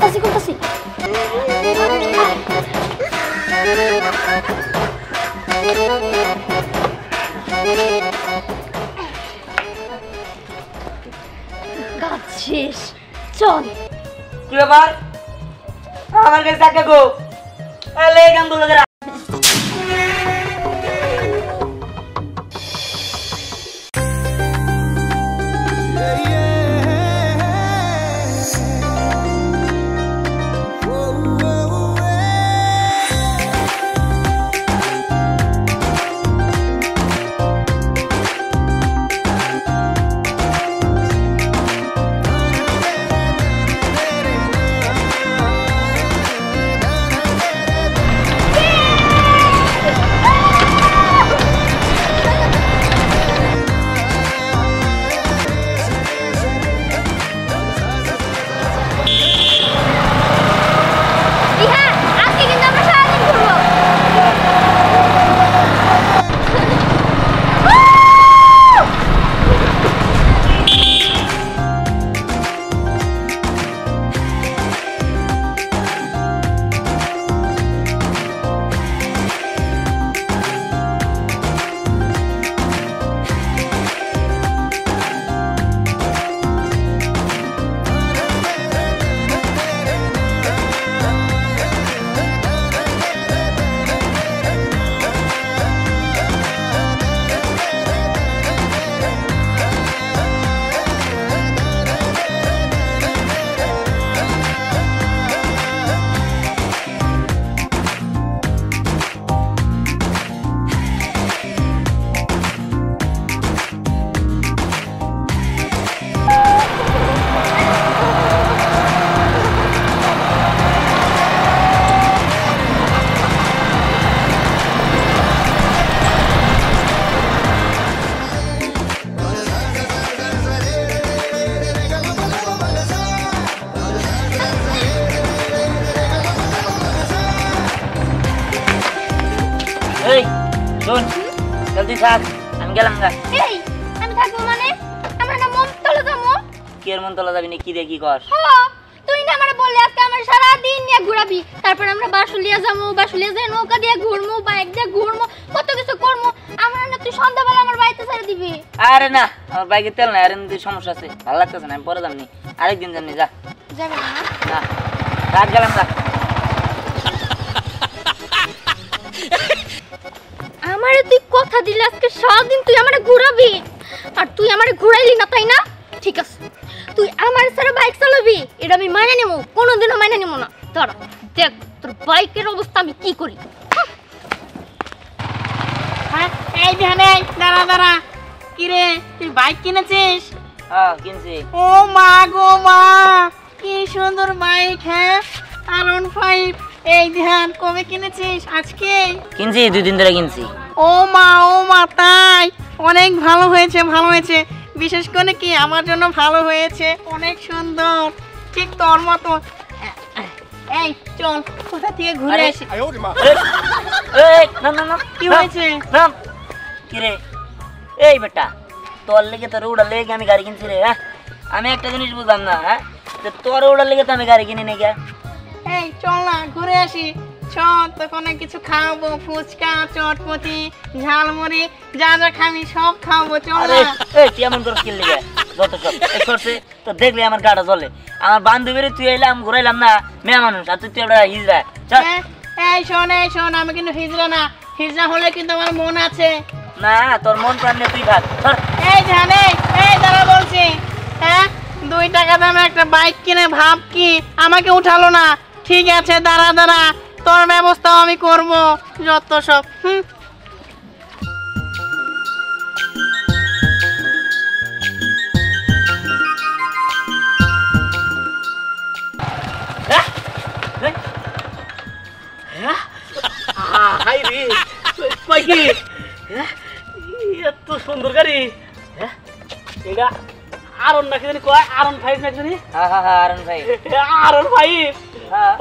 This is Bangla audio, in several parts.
করতেছি করতেছি কাজ শেষ চল কি ব্যাপার আমার কাছে টাকা গো এলে গান বলে গেরা শোন জলদি থাক আমি গেলাম গা এই আমি থাকবো মানে আমরা না মনতলা যাবো কি এর মনতলা যাবি না কি রে কি কর তুই না আমারে বললি আজকে আমার সারা দিন নিয়ে ঘোরাবি তারপর আমরা বাসুলিয়া যাবো বাসুলিয়া যাই নৌকা দিয়ে ঘুরমু বাইক দিয়ে ঘুরমু কত কিছু করমু আমরা না তুই সন্ধ্যাবেলা আমার বাড়িতে ছেড়ে দিবি আরে না আমার বাইকে তেল নাই আর এমনি সমস্যা আছে ভালো লাগতেছে না আমি পরে যামনি আরেকদিন যামনি যা যাবে না না রাত গেলাম না আমারে তুই কথা দিলি আজকে সারাদিন তুই আমারে ঘোরাবি আর তুই আমারে ঘোরাইলি না তাই না ঠিক আছে তুই আমার সাথে বাইক চালাবি এটা আমি মাইনে নেব কোনোদিনও মাইনে নেব না দাঁড়া দেখ তোর বাইকের অবস্থা আমি কি করি হ্যাঁ এই ধ্যানে দাঁড়া দাঁড়া কি রে তুই বাইক কিনেছিস হ্যাঁ কিনছি ও মা গো মা কি সুন্দর বাইক হ্যাঁ R15 এই ধ্যান কবে কিনেছিস আজকে কিনছি 2 দিন ধরে কিনছি ও মা তাই অনেক ভালো হয়েছে বিশেষ করে কি আমার জন্য ভালো হয়েছে অনেক সুন্দর ঠিক তোর মতো এই চল কোথা থেকে ঘুরে আসি এই না না না কি হয়েছে নাম কি রে এই বেটা তোর লেগে তোর উড়ার লেগে আমি গাড়ি কিনছি রে হ্যাঁ আমি একটা জিনিস বুঝলাম না হ্যাঁ তোর উড়ার লেগে তো আমি গাড়ি কিনি নাকি এই চল না ঘুরে আসি চল তখন কিছু খাওয়াবো ফুচকা চটপটি ঝালমুড়ি যা যা খাবি সব খাওয়াবো চল না এই তুই এমন করে কিনলি যত সব এই সরছে তো দেখলে আমার গাড়া জ্বলে আমার বান্ধবীরে তুই এলাম ঘুরাইলাম না মেয়ে মানুষ আর তুই একটা হিজড়া চল এই শোন আমি কিন্তু হিজড়া না হিজড়া হলে কিন্তু আমার মন আছে না তোর মন প্রাণ নিয়ে তুই থাক এই জানে এই দাঁড়া বলছি হ্যাঁ 2 টাকা দামে একটা বাইক কিনে ভাব কি আমাকে উঠালো না ঠিক আছে দাঁড়া তোর ব্যবস্থাও আমি করব যত সব হাই রে কি এত সুন্দর গাড়ি এটা আরন নাকি জানি কয় আরন 5 নাকি জানি আরন ভাই আরন 5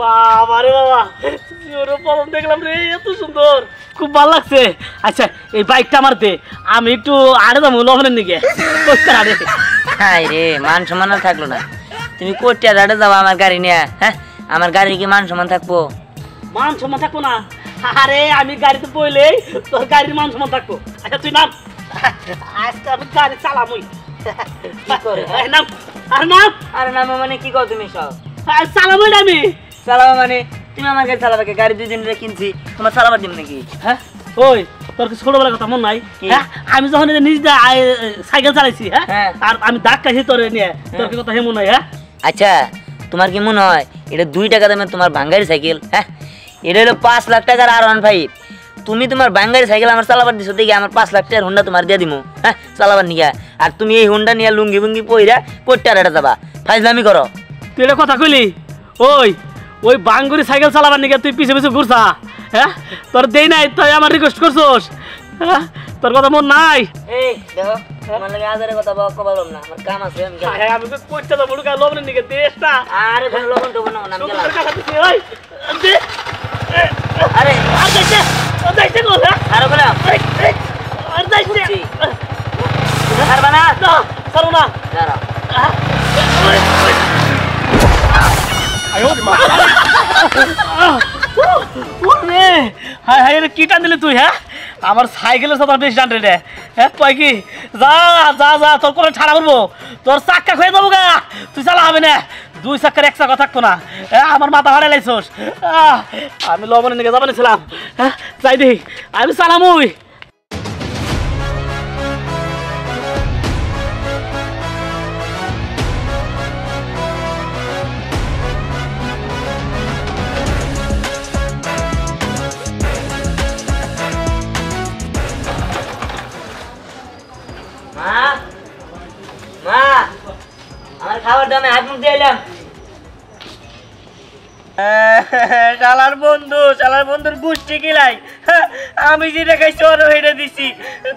বাবা রে বাবা ওরে প্রথম দেখলাম রে এত সুন্দর খুব ভালো লাগছে আচ্ছা এই বাইকটা আমার দে আমি একটু আড়ে যাবো লবণের দিকে কোথায় আড়ে হাই রে মান সম্মান থাকলো না তুমি কোটিয়া আড়ে যাবো আমার গাড়ি নিয়ে হ্যাঁ আমার গাড়ির কি মান সম্মান থাকবো? মান সম্মান থাকবো না? আরে আমি গাড়িতে বইলেই তোর গাড়ির মান সম্মান থাকবো। আচ্ছা তুই নাম, আজকে আমি গাড়ি চালামই। কি করে? নাম। আর নাম। আরে নাম মানে কি কর তুমি সব? চালামই না আমি। চালাবা মানে তুমি আমার গাড়ি চালাবে? গাড়ি 2 দিন ধরে কিনছি, তোমার চালাবার দিন নাকি? হ্যাঁ ওই তোর কি ছোটবেলার কথা মন নাই? কি? হ্যাঁ আমি যখন নিজে সাইকেল চালাইছি, হ্যাঁ হ্যাঁ। আর আমি দাগ খাইছি তোর নিয়ে, তোর কি কথা হেমন নাই? হ্যাঁ আচ্ছা তোমার কি মনে হয় এটা 2 টাকা দামের তোমার বাঙ্গারি সাইকেল? হ্যাঁ এটা হলো 5 লাখ টাকার R15। তুমি তোমার বাঙ্গারি সাইকেল আমার চালাবার দিছো দেখি আমার 5 লাখ টাকার হুন্ডা তোমার দিয়ে দিমু, হ্যাঁ চালাবার নিয়া। আর তুমি এই হুন্ডা নিয়ে লুঙ্গি বুঙ্গি পইরা কোট্টার এটা যাবা, ফাইজলামি করো। তুই এটা কথা কইলি? ওই বাঙ্গুরি সাইকেল চালাবার নিকে তুই পিছে পিছে ঘুরছা? হ্যাঁ তোর দেই নাই তাই আমার রিকোয়েস্ট করছোস? হ্যাঁ তোর কথা মন নাই? এই দেখো আমার লাগে আজারে কথা কবারম না, আমার কাম আছে আমি গেলাম। হ্যাঁ আমি তো কইতে তো মুড়কা লবণের নিকে দেশটা। আরে কোনো লবণ টবণ না, আমি গেলাম। ওই দে। আরে আর যাইতে গো। হ্যাঁ আরে গেলাম। আর যাইতে বুঝছি। ছাড়বা না? না ছাড়ো না। দাঁড়াও। ওরে হাই হাই রে কি টান দিলি তুই? হ্যাঁ আমার সাইকেলের সাথে বেশ টান রে। হ্যাঁ কয় কি যা যা যা তোর করে ছাড়া করবো, তোর চাক্কা খেয়ে যাবো গা, তুই চালা হবে না। 2 চাক্কার 1 চাক্কা থাকতো না। হ্যাঁ আমার মাথা হারাই লাইছোস। আমি লবণের নিকে যাবানি ছিলাম। হ্যাঁ যাই দেখি আমি চালামই। মা মা আমার খাবার দামে হাত মুখ দিয়ে এলাম। শালার বন্ধুর গোষ্ঠী কিলাই। আমি যেটা খাইছি ওরও হেঁটে দিছি।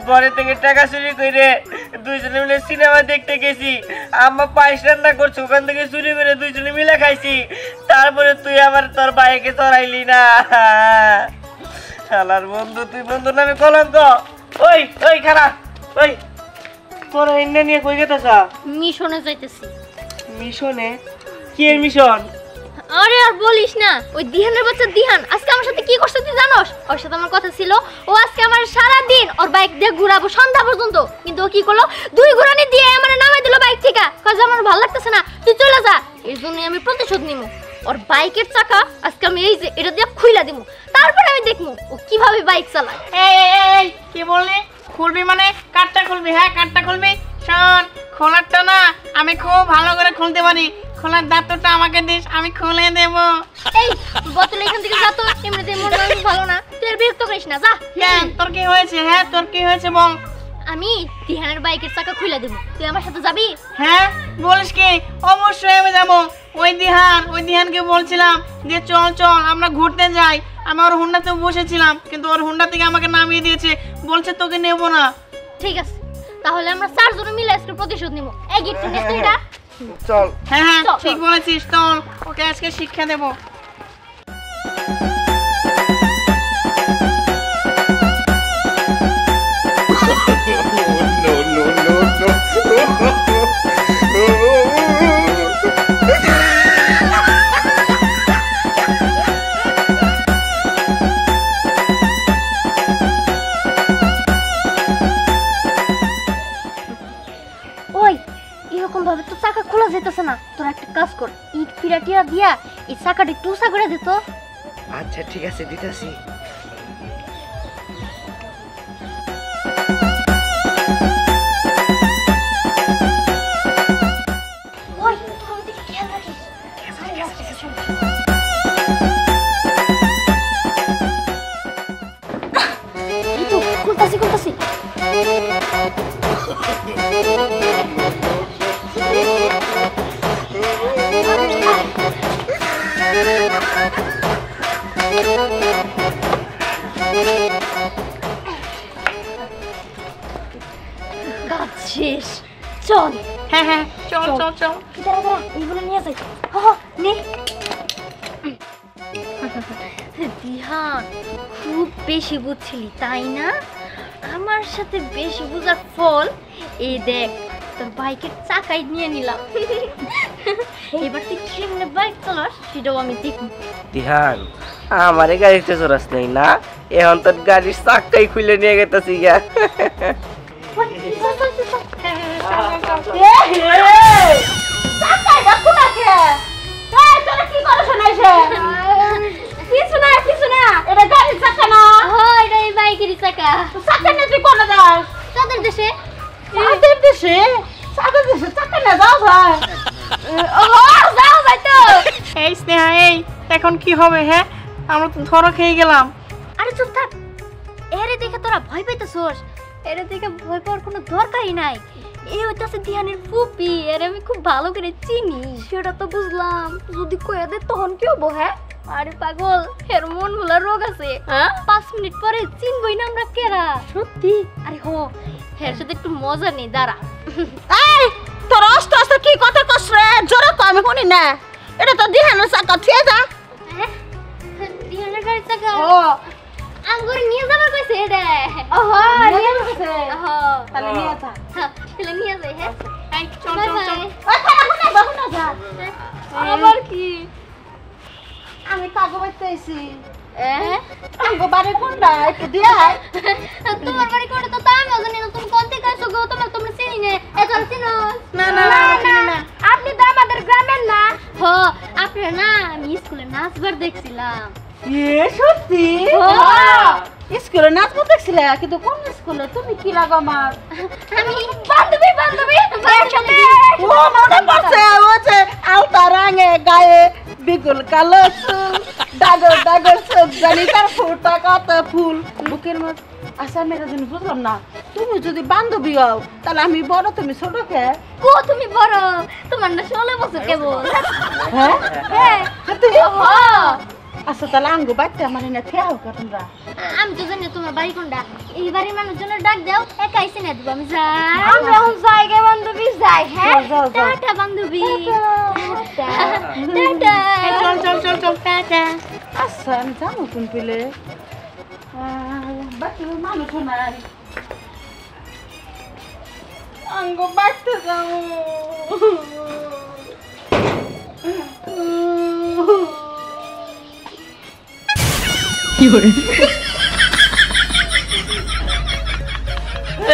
ঘরে থেকে টাকা চুরি করে 2 জনে মিলে সিনেমা দেখতে গেছি। আম্মা পায়েস রান্না করছে, ওখান থেকে চুরি করে 2 জনে মিলে খাইছি। তারপরে তুই আবার তোর বাইকে চড়াইলি না। শালার বন্ধু, তুই বন্ধুর নামে কলঙ্ক। ওই খারাপ। ওই তোরা এনে নিয়ে কই গেতেছা? মিশনে যাইতেছি। মিশনে? কি এর মিশন? আরে আর বলিস না, ওই দিহানের বাচ্চা দিহান আজকে আমার সাথে কি করছে তুই জানোস? ওর সাথে আমার কথা ছিল, ও আজকে আমার সারা দিন ওর বাইক দিয়ে ঘুরাবো সন্ধ্যা পর্যন্ত। কিন্তু ও কি করলো, 2 ঘুরানি দিয়ে আমার নামাই দিল বাইক থেকে। কাজ আমার ভালো লাগতেছে না, তুই চলে যা। এর জন্য আমি প্রতিশোধ নিব। ওর বাইকের চাকা আজকে আমি এই যে এটা দিয়ে খুইলা দিব, তারপরে আমি দেখবো ও কিভাবে বাইক চালায়। এই কি বললি? খুলবি মানে কাটটা খুলবি? হ্যাঁ কাটটা খুলবি। শোন, খোলারটা না আমি খুব ভালো করে খুলতে পারি। খোলার দাঁতটা আমাকে দিস, আমি খুলে দেব। এই বোতল এখান থেকে যা তো, এমনিতে মন মেজাজ ভালো না, তুই আর বিরক্ত করিস না, যা। কেন, তোর কি হয়েছে? হ্যাঁ তোর কি হয়েছে বল। আমি দিহানের বাইকের চাকা খুইলা দেব, তুই আমার সাথে যাবি? হ্যাঁ বলিস কি? অবশ্যই আমি যাবো। ওই দিহানকে বলছিলাম যে চল আমরা ঘুরতে যাই। আমি ওর হুন্ডাতে বসেছিলাম, কিন্তু ওর হুন্ডা থেকে আমাকে নামিয়ে দিয়েছে, বলছে তোকে নেবো না। ঠিক আছে, তাহলে আমরা 4 জন মিলে আজকে প্রতিশোধ নিব। এই গিফট নিস তুইটা। চল। হ্যাঁ চল, ঠিক চল। বলেছিস, চল ওকে আজকে শিক্ষা দেবো। ওই এরকম ভাবে তো চাকা খোলা যেতেছে না, তোরা একটা কাজ কর, ইট ফিরাটিয়া দিয়া এই চাকাটি টুসা করে দিত। আচ্ছা ঠিক আছে, দিতেছি। ওই তোর দিকে খেয়াল রাখিস। এই তো খুলতাছি। কাজ শেষ, চল। হ্যাঁ চল। দাঁড়া এইগুলো নিয়ে যাই। নে। দিহান খুব বেশি বুঝছিলি তাই না? আমার সাথে বেশি বুঝার ফল এই দেখ, তোর বাইকের চাকাই নিয়ে নিলাম। এবার তুই কেমনে বাইক চালাস সেটাও আমি দেখব। দিহান আমারে গাড়িতে চড়াস নাই না, এখন তোর গাড়ির চাক্কাই খুলে নিয়ে গেতেছি গা। কিছু না এটা গাড়ির চাকা না, হ্যাঁ এটা এই বাইকের চাকা। চাকা নিয়ে তুই কোন যাস? তাদের দেশে। তাদের দেশে চাকা নিয়ে যাও ভাই? যাও ভাই তো। এই স্নেহা, এই এখন কি হবে? হ্যাঁ, আমরা তো ধরা খেয়ে গেলাম। আরে চুপ থাক, এরে দেখে তোরা ভয় পাইতেছস? এরে দেখে ভয় পাওয়ার কোনো দরকারই নাই। এই হইতাছে দিহানের ফুপি, এর আমি খুব ভালো করে চিনি। সেটা তো বুঝলাম, যদি কয়ে দে তখন কি হবো? হ্যাঁ আরে পাগল, এর মন ভোলার রোগ আছে। হ্যাঁ 5 মিনিট পরে চিনবই না আমরা কেরা। সত্যি? আরে হো, এর সাথে একটু মজা নেই, দাঁড়া। এই তোর আস্তে আস্তে কি কথা কস রে? জোরে তো আমি শুনি না। এটা তো দিহানের চাকা, থিয়ে যা। হ্যাঁ দিহানের গাড়ি চাকা ও আঙ্গুর নিয়ে যাবার কইছে এটা। ওহো নিয়ে যাবার কইছে। ওহো তাহলে নিয়ে যা। হ্যাঁ তাহলে নিয়ে যাই। হ্যাঁ এই চল বাই চল চল। বাই। ওই খানা কোনে বাহুনা যা। আবার কি? আমি কাগো বাইতেছি। হ্যাঁ আঙ্গো বাড়ি কোনটা একটু দিয়ে আয়। তোমার বাড়ি কোনটা তো আমিও জানি না। তুমি কোন থেকে আসো গো? তোমরা চিনি না। এখন চিনো? না না না চিনি না। আপনি তো আমাদের গ্রামের না। হো আপনারা না, আমি স্কুলে নাচবার দেখছিলাম। এ সত্যি? হ্যাঁ। স্কুলে নাচবো দেখছিলে, কিন্তু কোন স্কুলে? তুমি কি লাগো আমার? আমি বান্ধবী একসাথে। ও মনে পড়ছে, ও যে আলতা রঙে গায়ে বিগুল কালো চুল, ডাগর ডাগর চোখ, জানি তার ফোটা কত ফুল বুকের মধ্যে। আচ্ছা মেয়েরা জন্য বুঝলাম না, তুমি যদি বান্ধবী হও তাহলে আমি বড়, তুমি ছোট কে? কো তুমি বড়? তোমার না 16 বছর কেবল। হ্যাঁ হ্যাঁ তুই? হ্যাঁ। আচ্ছা তাহলে আঙ্গু বাচ্চা আমার এনে খেয়াও তোমরা। আমি তো জানি তোমার বাড়ি কোনটা। এই বাড়ির মানুষজনের ডাক দাও, একা এসে না দিব। আমি যাই। আমরা এখন যাই গে বান্ধবী, যাই। হ্যাঁ যাও, যাও। টাটা বান্ধবী, টাটা। চল চল চল চল। টাটা। আচ্ছা আমি যাবো কোন পেলে বাচ্চা মানুষ নাই, আঙ্গু বাচ্চা যাও।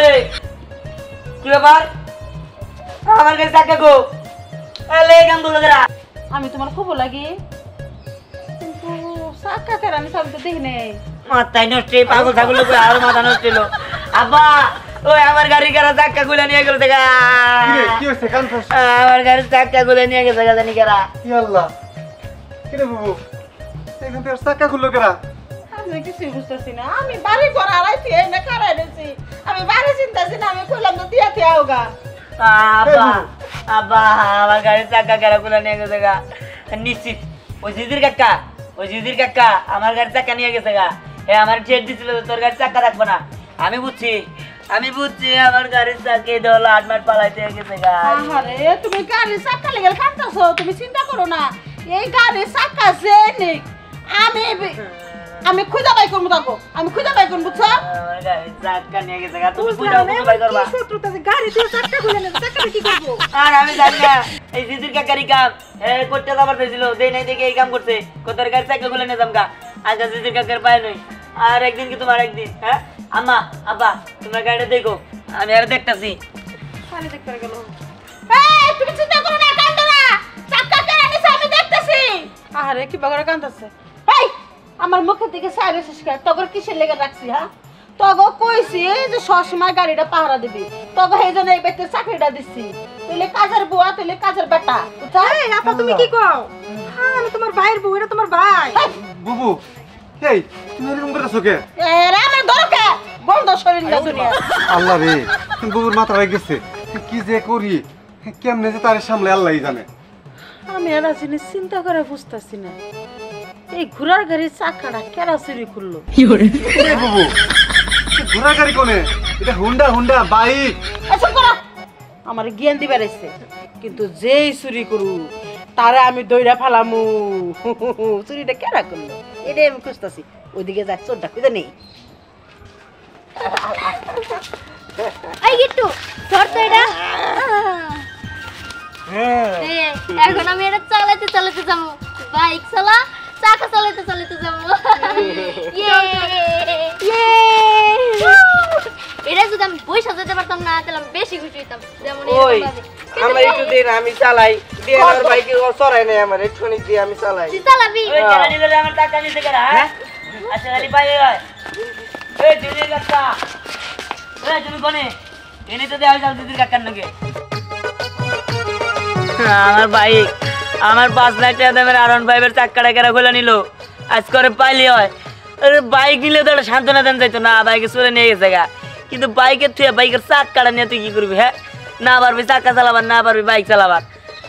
এই কি ব্যাপার? আমার কাছে চাকা গো, এলে গান বলো গরা। আমি তোমার খুব লাগি, কিন্তু চাকা কেন আমি সব তো দেখি নেই। মাথায় নষ্ট, পাগল ছাগল লোক আর মাথা নষ্ট হলো। আব্বা ওই আমার গাড়ি কারা চাকা খুলে নিয়ে গেল দেখা। কি হয়েছে? কানফাস আমার গাড়ির চাকা খুলে নিয়ে গেছে জানি কারা। কি আল্লাহ, কি রে বাবু, এখান থেকে চাকা খুললো কেরা? আমি কিছুই বুঝতেছি না। আমি বাড়ি ঘর আড়াইছি, এই না কারাই রয়েছি। আমি বাড়ি চিন্তাছি না, আমি কইলাম তো দিয়া থিয়া হোগা। আব্বা আব্বা আমার গাড়ির চাকা কারা খুলে নিয়ে গেছে গা। নিশ্চিত ওই জিজির কাকা আমার গাড়ির চাকা নিয়ে গেছে গা। আমার ঠেট দিছিল তোর গাড়ির চাকা রাখবো না। আমি বুঝছি আমার গাড়ির চাকে দল আটমাট পালাইতে গেছে গা। আরে তুমি গাড়ির চাকা লেগে কাঁদতেছো, তুমি চিন্তা করো না। এই গাড়ির চাকা যে নেই, আমি খুঁজা বাই করবো তাকো, আমি খুঁজা বাই করবো, বুঝছো? আমার গাড়ির চাকা নিয়ে গেছে গা। তুমি বুঝাও ভাই করবা। গাড়ি দিয়ে চাকা খুলে নেবে, চাকা কি করবো? আর আমি জানি না এই জিজির কাকারই কাম। করতে যাবার চাইছিল, দেই নাই দেখে এই কাম করছে। কোথার গাড়ির চাকা খুলে নিয়ে যাম গা। আজকে জিজির কাকার পায় নই। আর একদিন কি তোমার একদিন। হ্যাঁ আম্মা আব্বা তোমরা গাড়িটা দেখো, আমি আর দেখতাছি। পানি দেখতে গেল। এই তুমি চিন্তা করো না, কাঁদো না। চাকা কেন নিছে আমি দেখতেছি। আরে কি বাগড়া কাঁদতেছে। এই আমার মুখের দিকে সাইরে শেষকার তগর কিসের লেগে রাখছি? হ্যাঁ তগর কইছি যে সবসময় গাড়িটা পাহারা দিবি, তগর এই জন্য এই ব্যক্তির চাকরিটা দিচ্ছি। তুইলে কাজের বুয়া, তুইলে কাজের বেটা। এই আপা তুমি কি কও? হ্যাঁ আমি তোমার ভাইয়ের বউ, এটা তোমার ভাই। বুবু, এই তুমি এরকম করতেছো কে? এরা আমার দরকার বন্ধ শরীর না দুনিয়া। আল্লাহ রে, বুবুর মাথা হয়ে গেছে। কি যে করি, কেমনে যে তার সামলে আল্লাহই জানে। আমি এরা জিনিস চিন্তা করে বুঝতেছি না। এই ঘোড়ার গাড়ির চাকাটা কেরা চুরি করলো? এ বুবু, ঘোড়া গাড়ি কোনে? এটা হুন্ডা বাইক। এসব করো, আমার জ্ঞান দিবার এসে, কিন্তু যেই চুরি করু তারা আমি দইরা ফেলামু। চুরিটা কেরা করলো এটাই আমি খুঁজতেছি। ওইদিকে যাক, চোরটা খুঁজে নেই। এই গিট্টু ধর তো এটা। এখন আমি এটা চালাতে চালাতে যাবো বাইক চালা চাকা চালাতে চালাতে যাবো এটা যদি আমি পয়সা যেতে পারতাম না তাহলে আমি বেশি খুশি হইতাম যেমন ওই আমার একটু দিন আমি চালাই দিয়ে আমার বাইকে চড়াই নাই আমার একটুখানি দিয়ে আমি চালাই তুই চালাবি ওই চালা নিলে রে আমার টাকা নিতে গেলা হ্যাঁ আচ্ছা খালি পাই হয় এই দিদির কাকা এই তুমি কোনে এনে তো দেওয়া যাও দিদির কাকার নাকি আমার বাইক আমার 5 লাখ টাকা দামের R15 এর চাক্কাটা কেরা খোলা নিল আজ করে পাইলি হয় আরে বাইক নিলে তো একটা সান্ত্বনা দেন যাইতো না বাইকে চলে নিয়ে গেছে গা কিন্তু বাইকের তুই বাইকের চাক্কাটা নিয়ে তুই কি করবি হ্যাঁ না পারবি চাক্কা চালাবার না পারবি বাইক চালাবার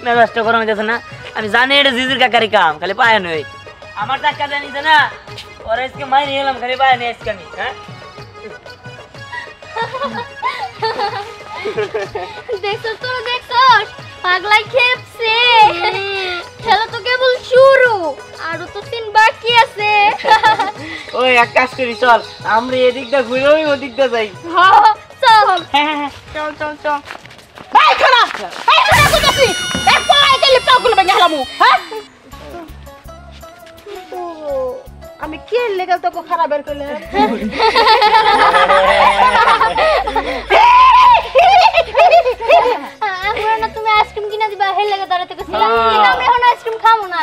মেজাজটা গরম হইতেছে না আমি জানি এটা জিজির কাকারি কাম খালি পায় নই আমার চাক্কা জানিস না ওরা আজকে মাইনে এলাম খালি পায় নি আজকে আমি হ্যাঁ দেখছস তোরা দেখছস পাগলাই খেপছে খেলা তো কেবল শুরু আরো তো 3 বাকি আছে ওই এক কাজ করি চল আমরা এদিকটা ঘুরে ওই ওদিকটা যাই হ্যাঁ চল চল চল চল এই খারাপ কইতাছি এক পায়ে গেলে পাগুলো ভেঙে হালামু হ্যাঁ আমি কি লেগে তোকে খারাপ বের করলে আমরা না তুমি আইসক্রিম কিনা দিবা হেল লাগা দাঁড়াতে কইছিলাম কিন্তু আমরা এখন আইসক্রিম খাবো না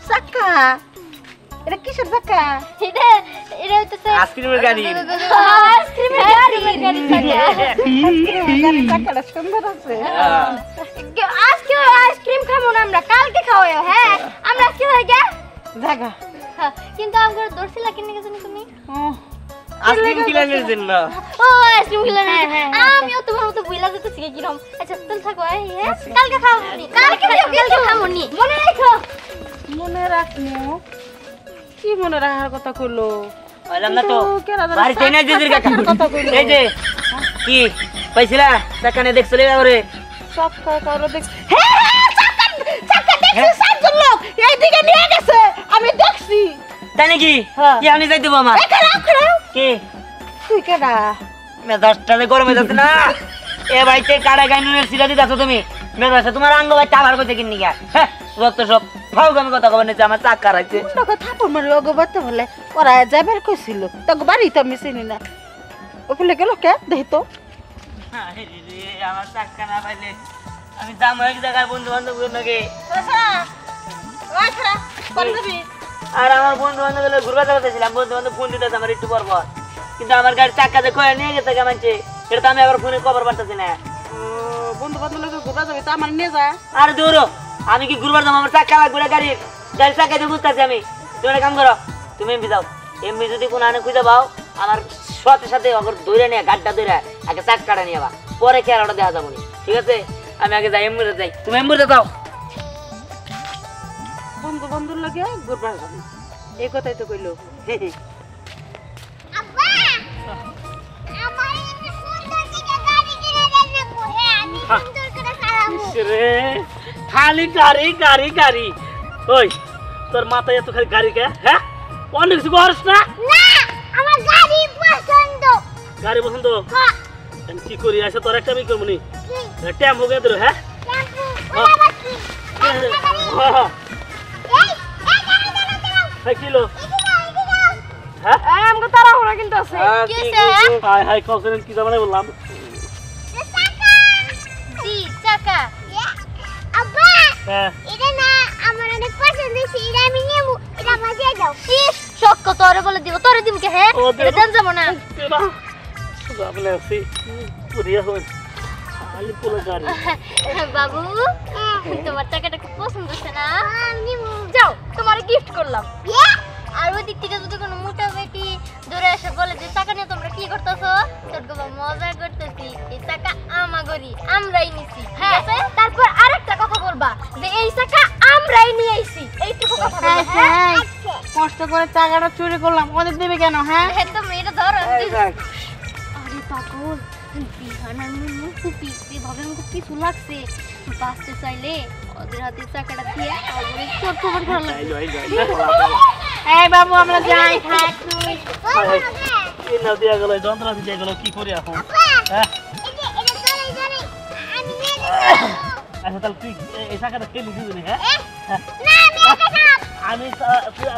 চাকা এটা কিসের চাকা এটা এটা হইতেছে আইসক্রিমের গাড়ি আইসক্রিমের গাড়ি চাকাটা সুন্দর আছে আজকে আইসক্রিম খাবো না আমরা কালকে খাওয়াই হ্যাঁ আমরা আজকে হয়ে গে জায়গা কিন্তু আমরা দর্শিলা কিনে গেছেন তুমি আইসক্রিম কিলানের জন্য ও আইসক্রিম খেলে না আমিও তোমার মতো বুইলা যেতে শিখে কিরম আচ্ছা চল থাকো হ্যাঁ কালকে খাবো নি কালকে খাবো নি মনে রাখো মনে রাখমু কি মনে রাখার কথা কইলো বললাম না তো বাড়িতে না জিজির কাকা এই যে কি পাইছিলা টাকা নে দেখছলে ওরে চাকা কারো দেখ চাকা দেখছি সাতজন লোক এইদিকে নিয়ে গেছে আমি দেখছি তাই নাকি কি আমি যাই দেবো আমার কি তুই কেডা মেজাজটা গরমে যাচ্ছে না এ ভাইতে কাড়া গাইনুনের সিরা দিতেছো তুমি মেজাজটা তোমার আঙ্গ ভাই টাবার কইতে কিনি গা হ্যাঁ যত সব ফাউ আমি কথা কব নিছে আমার চাক্কা রাখছে তোকে থাপড় মারি ওগো বাতে বলে ওরা যাবার কইছিল তোকে বাড়ি তো আমি চিনি না ওগুলো গেল কে দেখ তো আমার চাক্কা না পাইলে আমি দাম এক জায়গায় বন্ধু বান্ধব নাকি আর আমার বন্ধু বান্ধব ঘুরবা যাচ্ছিলাম বন্ধু বান্ধব ফোন দিতে আমার একটু পর পর কিন্তু আমার গাড়ি চাক্কা যে কয়ে নিয়ে গেছে মানছে এটা তো আমি আবার ফোনে খবর পাঠাচ্ছি না বন্ধু বান্ধব লোক ঘুরবা যাবে তো আমার নিয়ে যা আর দৌড়ো আমি কি ঘুরবার যাবো আমার চাক্কা লাগবে না গাড়ির চাক্কা দিয়ে বুঝতেছি আমি তুমি একটা কাম করো তুমি এমপি যাও এমপি যদি কোনো আনে খুঁজে পাও আমার সাথে সাথে অগর দৌড়ে নিয়ে গাড়িটা দৌড়ে আগে চাক্কাটা নিয়ে বা পরে খেয়ালটা দেখা যাবো ঠিক আছে আমি আগে যাই এমপিতে যাই তুমি এমপিতে যাও বন্ধু বন্ধুর লাগে ঘুরবা যাবে এই কথাই তো কইলো আব্বা আমার এত সুন্দর একটা গাড়ি কিনে দেন না কোহে আমি সুন্দর করে চালাবো রে খালি গাড়ি গাড়ি গাড়ি ওই তোর মাথায় এত খালি গাড়ি কে হ্যাঁ অনেক কিছু করিস না না আমার গাড়ি পছন্দ গাড়ি পছন্দ হ্যাঁ আমি কি করি আছে তোর একটা আমি করবো নি কি টেম্পো গে তোর হ্যাঁ টেম্পু ওলা বাকি হ্যাঁ এই কিলো এদিকে হ্যাঁ আমগো তারা ওরা কিন্তু আছে কি আছে হাই হাই কনফিডেন্স কি জামানে বললাম চাকা জি চাকা আব্বা হ্যাঁ এটা না আমার অনেক পছন্দ হয়েছে এটা আমি নেব এটা আমাকে দিয়ে দাও প্লিজ শক্ক তোরে বলে দিব তোরে দিমকে হ্যাঁ ও, এটা দেন যাব না আপনি আসি পুরিয়া হই খালি পুরো গাড়ি বাবু তোমার টাকাটা খুব পছন্দ হচ্ছে না যাও তোমার গিফট করলাম আর ওই দিক থেকে যদি কোনো মোটা বেটি দূরে এসে বলে যে টাকা নিয়ে তোমরা কি করতেছো তোর বাবা মজা করতেছি এই টাকা আমাগরি আমরাই নিছি হ্যাঁ তারপর আরেকটা কথা বলবা যে এই টাকা আমরাই নিয়ে আইছি এইটুকু কথা বলবা হ্যাঁ কষ্ট করে টাকাটা চুরি করলাম ওদের দিবে কেন হ্যাঁ তুমি এটা ধরো এই দেখ আরে পাগল বিহানার মুন্নু কুপি যেভাবে আমাকে পিছু লাগছে বাঁচতে চাইলে ওদের হাতে চাকাটা দিয়ে ওদের চোট খবর করা লাগবে এই বাবু আমরা যাই থাক তুই এই না দিয়া গেল যন্ত্রণা দিয়ে গেল কি করি এখন হ্যাঁ আচ্ছা তাহলে তুই এই চাকাটা খেলি দিবি হ্যাঁ না আমি একা যাব আমি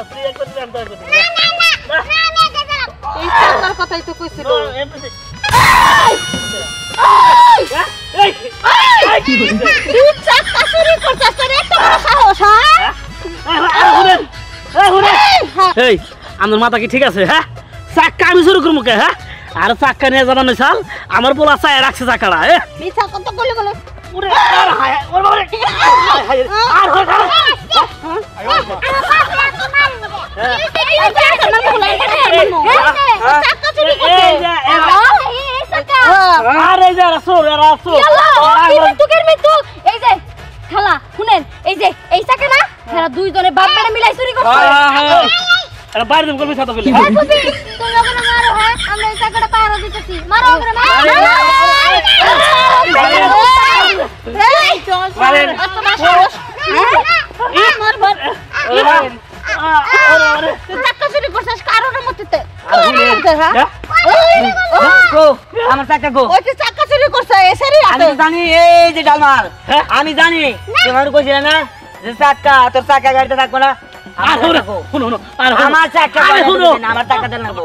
তুই একবার দিবি আমি তো একবার দিবি না আমি একা যাব এই চাকার কথাই তো কইছিল তুই চাকা চুরি করছিস তোর এত বড় সাহস হ্যাঁ এই আমার মাথা কি ঠিক আছে হ্যাঁ চাক্কা আমি শুরু করবো কে হ্যাঁ আর চাক্কা নিয়ে জানানো চাল আমার পোলা চায় রাখছে চাকাটা মিছা কথা বলে বলে চাকা চুরি করছে আরে যা রাসো এই যে খালা শুনেন এই যে এই চাকা না এরা দুইজনে বাপ বেটা মিলাই চুরি করছে আরে বাইরে তুমি করবি ছাতা ফেলে এই ফুপি তুমি ওখানে মারো হ্যাঁ আমরা এই চাকাটা পাহারা দিতেছি মারো ওখানে মারো এই চল এত বড় সাহস মার মার তুই চাকা চুরি করছিস কারোর মধ্যে গো আমার চাকা গো ওই যে চাকা চুরি করছে এসেরই আমি তো জানি এই যে ডালমাল আমি জানি তোমার কইছিল না যে চাকা তোর চাকা গাড়িতে থাকবো না আমার চাকা আমার টাকা দেন লাগবো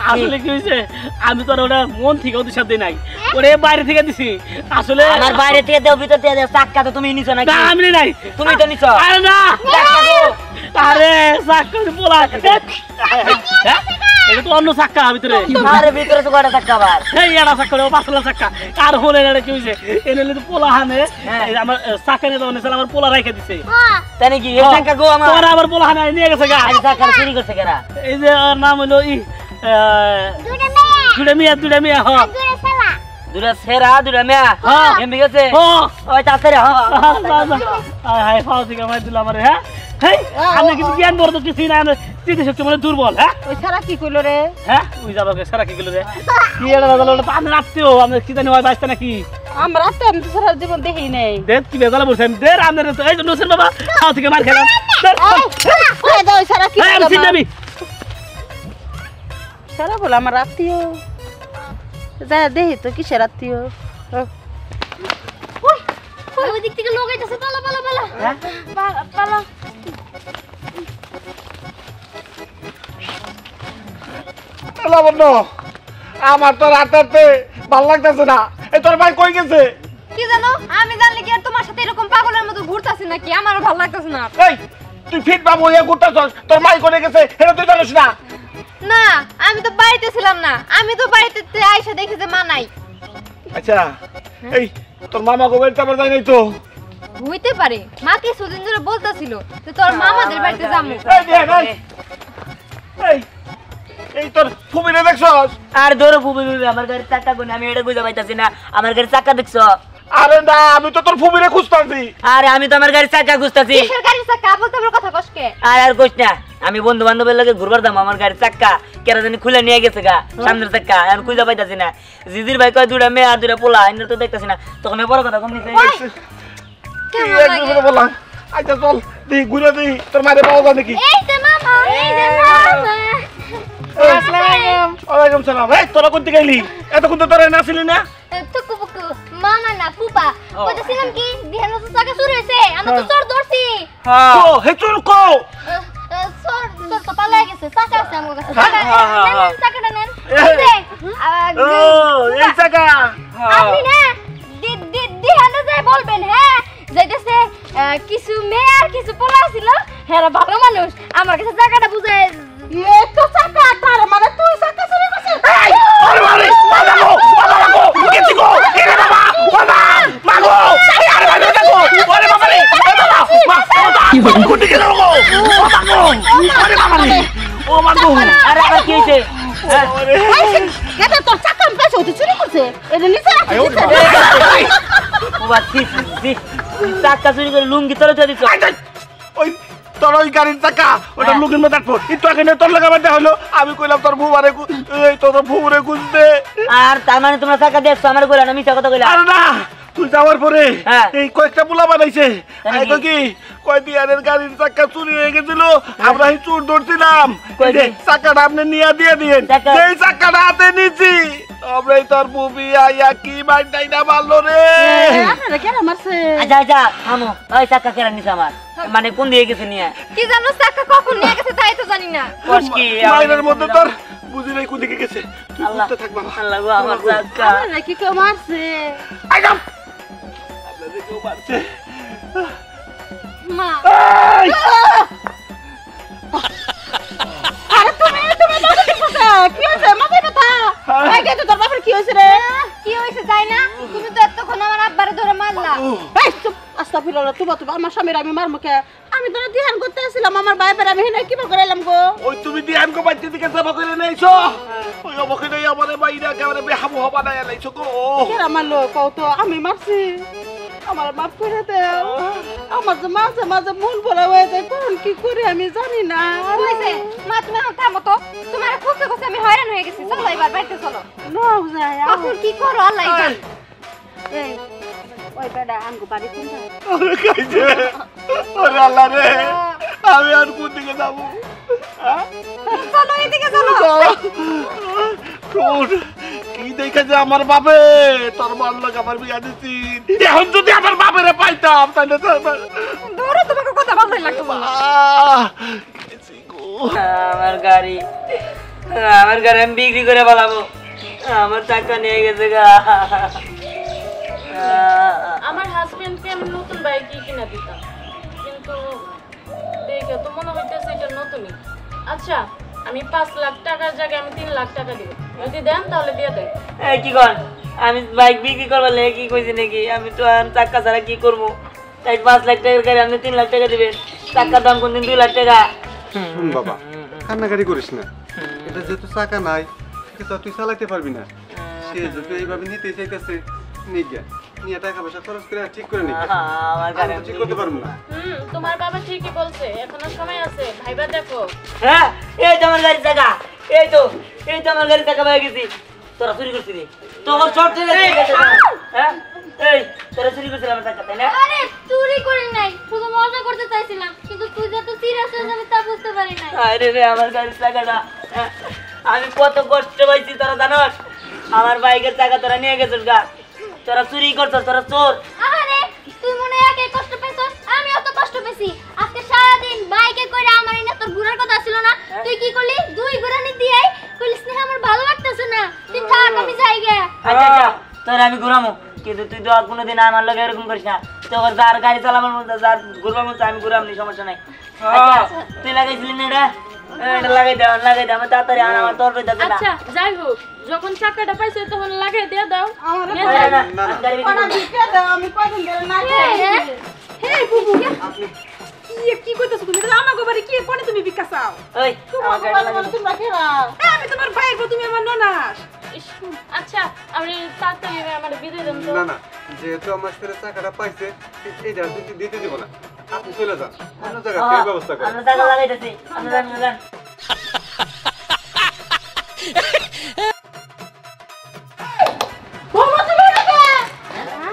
আসলে কি হয়েছে আমি তো ওটা মন থেকে ওদের সাথে নাই ওরে বাইরে থেকে দিছি আসলে আমার বাইরে থেকে দেও ভিতর থেকে দেও চাকা তো তুমি নিছো নাকি না আমি নাই তুমি তো নিছো আরে না আরে চাকা পোলা এটা তো অন্য চাক্কা ভিতরে আরে ভিতরে তো কয়টা চাকা আবার এই এটা চাক্কা পাঁচলা চাক্কা আর হলে এটা কি হয়েছে এনে তো পোলা হানে আমার চাক্কা নিয়ে যাওয়া আমার পোলা রেখে দিছে তাই নাকি এই চাকা গো আমার তোরা আবার পোলা হানে নিয়ে গেছে গা এই চাকা চুরি করছে কেরা এই যে ওর নাম হলো দুটা মিয়া হ দুরা সেরা দুরা মেয়া হ্যাঁ। এমবি গেছে হ ওই তাছাড়া হাই ফাও থেকে আমার দিল আমার হ্যাঁ হেই আমি কিন্তু জ্ঞান বড় তো কিছুই না চিন্তা শক্তি মানে দুর্বল হ্যাঁ ওই সারা কি কইলো রে হ্যাঁ ওই যাবো সারা কি গেল রে কি এটা দাদা তো আমি রাখতেও আমি কি জানি হয় বাঁচতে নাকি আমরা তো আমি তো সারা জীবন দেখি নাই দেখ কি বেজালা বলছে আমি দের আমাদের তো এই যে নসির বাবা খাও থেকে মার খেলাম ওই দাও সারা কি আমি চিন্তাবি সারা বলে আমার আত্মীয় যা দেখি তো কিসের আত্মীয় ওই দিক থেকে লোক আইতাছে পালা পালা পালা পালা লাবণ্য আমার তো রাতে ভাল লাগতেছে না এই তোর ভাই কই গেছে কি জানো আমি জানলে কি আর তোমার সাথে এরকম পাগলের মতো ঘুরতাছি নাকি আমারও ভালো লাগতেছে না এই তুই ফিট বাবু ইয়া ঘুরতেছস তোর মাই করে গেছে এটা তুই জানিস না না আমি তো বাড়িতে ছিলাম না আমি তো বাড়িতে আইসা দেখি যে মা নাই আচ্ছা এই তোর মামা গোবের চাপা যায় নাই তো হইতে পারে মা কিছুদিন ধরে বলতেছিল যে তোর মামাদের বাড়িতে যাবো এই দেখ এই এই তোর ফুবিরে দেখছস আর ধরো বুবি আমার গাড়ির চাকা কোন আমি এটা বুঝা পাইতাছি না আমার গাড়ির চাকা দেখছো আরে না আমি তো তোর ফুবিরে খুঁজতাছি আরে আমি তো আমার গাড়ির চাকা খুঁজতাছি কিসের গাড়ি চাকা বলতে আমার কথা কষ্টকে আর কইস না আমি বন্ধু বান্ধবের লগে ঘুরবার দাম আমার গাড়ির চাকা কেরা জানি খুলে নিয়ে গেছে গা সামনের চাকা আমি খুঁজে পাইতাছি না জিজির ভাই কয় দুটা মেয়ে আর দুটা পোলা এনে তো দেখতাছি না তখন বড় কথা কম নিছে কি একদম বললাম আচ্ছা চল দি ঘুরে দি তোর মারে পাওয়া যায় নাকি এই যে মামা এই যে মামা ওয়ালাইকুম সালাম এই তোরা কোন থেকে এলি এতক্ষণ তো তোরা নাছিলি না টুকু পুকু মামা না ফুপা কইতেছিলাম কি দিহানো তো চাকা শুরু হইছে আমরা তো চোর ধরছি ও হে চুর কো চোর তো পালা গেছে চাকা আছে আমার কাছে চাকাটা নেন ও এই জায়গা আপনি না দিহানো যায় বলবেন হ্যাঁ যাইতেছে কিছু মেয়ে আর কিছু পোলা ছিল হ্যাঁ ভালো মানুষ আমার কাছে জায়গাটা বুঝায় এ তো চাকা তার মানে তুই চাকা চুরি করছিস এই আরে আরে মাগো গেছি গো এরে বাবা বাবা মাগো আরে মাগো ওরে বাবা রে বাবা কি হলো কোন দিকে যাবো ও মাগো আরে বাবা রে ও মাগো আরে আবার কি হইছে এটা তোর চাকা পেছ তুই চুরি করছে এটা নিচে রাখিস ও বাচ্চি চাকা চুরি করে লুঙ্গি তলে দিয়ে দিছো ওই তোর ওই গাড়ির চাকা ওটা লুকির মধ্যে রাখবো একটু আগে তোর লাগাবার হলো আমি কইলাম তোর বুবারে এই তোর বুবরে খুঁজতে আর তার মানে তোমরা চাকা দেখছো আমার কইলা না মিছা কথা কইলা আরে না তুই যাওয়ার পরে হ্যাঁ। এই কয়েকটা পোলা বানাইছে তাই আইতো কি কয় দিয়ারের গাড়ির চাকা চুরি হয়ে গেছিল আমরা এই চোর ধরছিলাম কই এই যে দি? চাকাটা আপনি নিয়ে দিয়ে দিয়েন চাকা- সেই চাকাটা হাতে নিছি তবে তোর বুবি আইয়া কি মাইটাই না মারলো রে আপনারা কেন মারছে আচ্ছা আচ্ছা থামো ওই চাকা কেরা নিছে আমার মানে কোন দিকে গেছে নিয়ে কি জানো চাকা কখন নিয়ে গেছে তাই তো জানি না কস কি মাইনের মধ্যে তোর বুঝি নাই কোন দিকে গেছে তুই আল্লাহ বুঝতে থাক বাবা আল্লাহ গো আমার চাকা আপনারা কি কেউ মারছে আইডাম আপনাদের কেউ মারছে মা এই! আরে তুমি মাথা টিপছে কি হইছে মাথা ব্যথা এই কে তোর বাবার কি হইছে রে কি হয়েছে তাই না তুমি তো এতক্ষণ আমার আব্বারে ধরে মারলা এই চুপ আস্তাগফিরুল্লাহ তুমি আমার স্বামীর আমি মারমু কে আমি তোরা ধ্যান করতে আসছিলাম আমার বাইবের আমি হেনে কি করাইলাম গো ওই তুমি দিয়ান কো বাচ্চা দিকে যাবা করে নাইছো ওই অবকে নাই আমারে বাইরা একেবারে বেহাবু হবা না লাইছো গো কেরা মারলো কও তো আমি মারছি আমার মাফ করে দাও আমার যে মাঝে মাঝে মন ভরা হয়ে যায় কোন কি করে আমি জানি না হয়েছে মা তুমি আমার থামো তো তোমার খুঁজতে খুঁজতে আমি হয়রান হয়ে গেছি চলো এবার বাড়িতে চলো নাও যায় কখন কি করো আল্লাহ জানে এই ওই বেটা আমগো বাড়ি কোনটা আরে কাইছে আরে আল্লাহ রে আমি আর কোন দিকে যাব চলো এদিকে চলো কোন কি দেখে যে আমার বাপে তোর মান লোক আমার বিয়া দিছি এখন যদি আমার বাপেরে পাইতাম তাহলে তো ধরো তোমাকে কথা ভালোই লাগতো না গেছি গো আমার গাড়ি আমি বিক্রি করে বলাবো আমার টাকা নিয়ে গেছে গা আমার হাজবেন্ডকে আমি নতুন বাইক কিনে দিতাম কিন্তু দেখে তো মনে হইতেছে এটা নতুনই আচ্ছা আমি 5 লাখ টাকার জায়গায় আমি 3 লাখ টাকা দিব যদি দেন তাহলে দিয়ে দেন এই কি কর আমি বাইক বিক্রি করবার লাগে কি কইছি নাকি আমি তো আর টাকা ছাড়া কি করবো তাই 5 লাখ টাকার গাড়ি আপনি 3 লাখ টাকা দিবেন টাকার দাম কোনদিন 2 লাখ টাকা শুন বাবা কান্নাকাটি করিস না এটা যেহেতু চাকা নাই এটা তুই চালাইতে পারবি না সে যদি এইভাবে নিতে চাইতেছে নিয়ে নিয়ে টাকা পয়সা খরচ করে ঠিক করে নি আমার গাড়ি ঠিক করতে পারবো না তোমার বাবা ঠিকই বলছে এখনো সময় আছে ভাইবা দেখো হ্যাঁ এই তো আমার গাড়ি টাকা এই তো আমার গাড়ি টাকা পেয়ে গেছি তোরা চুরি করছিলি তোর শর্ট থেকে হ্যাঁ এই তোরা চুরি করছিলি আমার টাকা তাই না আরে চুরি করি নাই শুধু মজা করতে চাইছিলাম কিন্তু তুই যত সিরিয়াস হয়ে যাবি তা বুঝতে পারি নাই আরে রে আমার গাড়ির টাকাটা আমি কত কষ্ট পাইছি তোরা জানোস আমার বাইকের টাকা তোরা নিয়ে গেছিস গা তোরা চুরি করছস তোরা চোর আরে তুই মনে হয় একাই কষ্ট পেছস আমি অত কষ্ট পেছি আজকে সারা দিন বাইকে করে আমার এনে তোর ঘোরার কথা ছিল না তুই কি করলি 2 ঘোরানি দিয়াই কইলিস না আমার ভালো লাগতেছে না তুই থাক আমি যাই গে আচ্ছা আচ্ছা তোর আমি ঘুরামো কিন্তু তুই তো আর কোনোদিন আমার লগে এরকম করিস না তোর যার গাড়ি চালাবার মধ্যে যার ঘুরবার মধ্যে আমি ঘুরামনি সমস্যা নাই আচ্ছা তুই লাগাইছিলি না এটা লাগাই দে আমার তাড়াতাড়ি আন আমার তোর পেতে না আচ্ছা যাই হোক যখন চাকাটা পাইছো তখন লাগিয়ে দিয়ে দাও আমার নিয়ে না, যাও। না, আমি গাড়ি বিক্রি পাড়া করবো। দিকে দাও আমি কয়দিন ধরে না হে বুবু কি কইতাছ তুমি এটা আমাগো বাড়ি কি কোনে তুমি ভিক্ষা চাও ওই আমার গাড়ি তোমার লাগাই দে। তোমরা কেরা আমি তোমার ভাইয়ের বউ তুমি আমার ননাস ইস, আচ্ছা আপনি তাড়াতাড়ি আমার বিদায় দেন তো না না যেহেতু আমার ছেলে টাকাটা পাইছে এইটা তুই দিতে দিব না আপনি চলে যান অন্য জায়গায় হ্যাঁ, ব্যবস্থা করেন আমরা টাকা লাগাইতেছি আমরা জান বৌমা তুমি এটাকে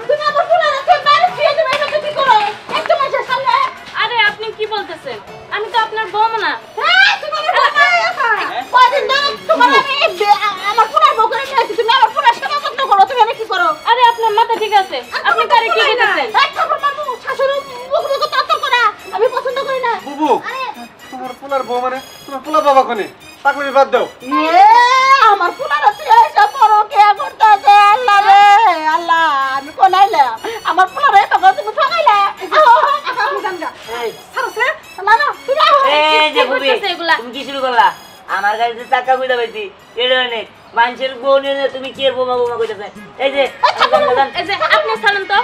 তুমি আমার পুরা রাতে বাইরে ফিরে তুমি এটা কি করো একটু মাসের সামনে আরে আপনি কি বলতেছেন আমি তো আপনার বৌমা না হ্যাঁ তুমি আমার বৌমা কয়দিন ধরে তোমার আমি আমার পুরা বউ করে নিয়েছি তুমি আমার পুরা সেবা যত্ন করো তুমি এটা কি করো আরে আপনার মাথা ঠিক আছে আপনি কারে কি দিতেছেন এই ঠাকুর মামু শাশুড়ি মুখ মুখ তত্ত্ব করা আমি পছন্দ করি না বুবু তোমার পোলার বউ মানে তোমার পোলা বাবা কোনে পাকড়ি বাদ দাও আমার পুরা রাতে এসে পড়ো কে করতেছে আল্লাহ রে আল্লাহ আমি কোনাইলাম আমার পুরা রে তো তুমি ঠকাইলা আমি জানগা এই সারছে না না তুমি আও এই যে কি বুবি করতেছে এগুলা? তুমি কি শুরু করলা আমার গাড়িতে টাকা কইতা পাইছি এটা অনেক মানুষের বউ নিয়ে তুমি কি এর বোমা কইতাছে এই যে এই যে আপনি সালাম তো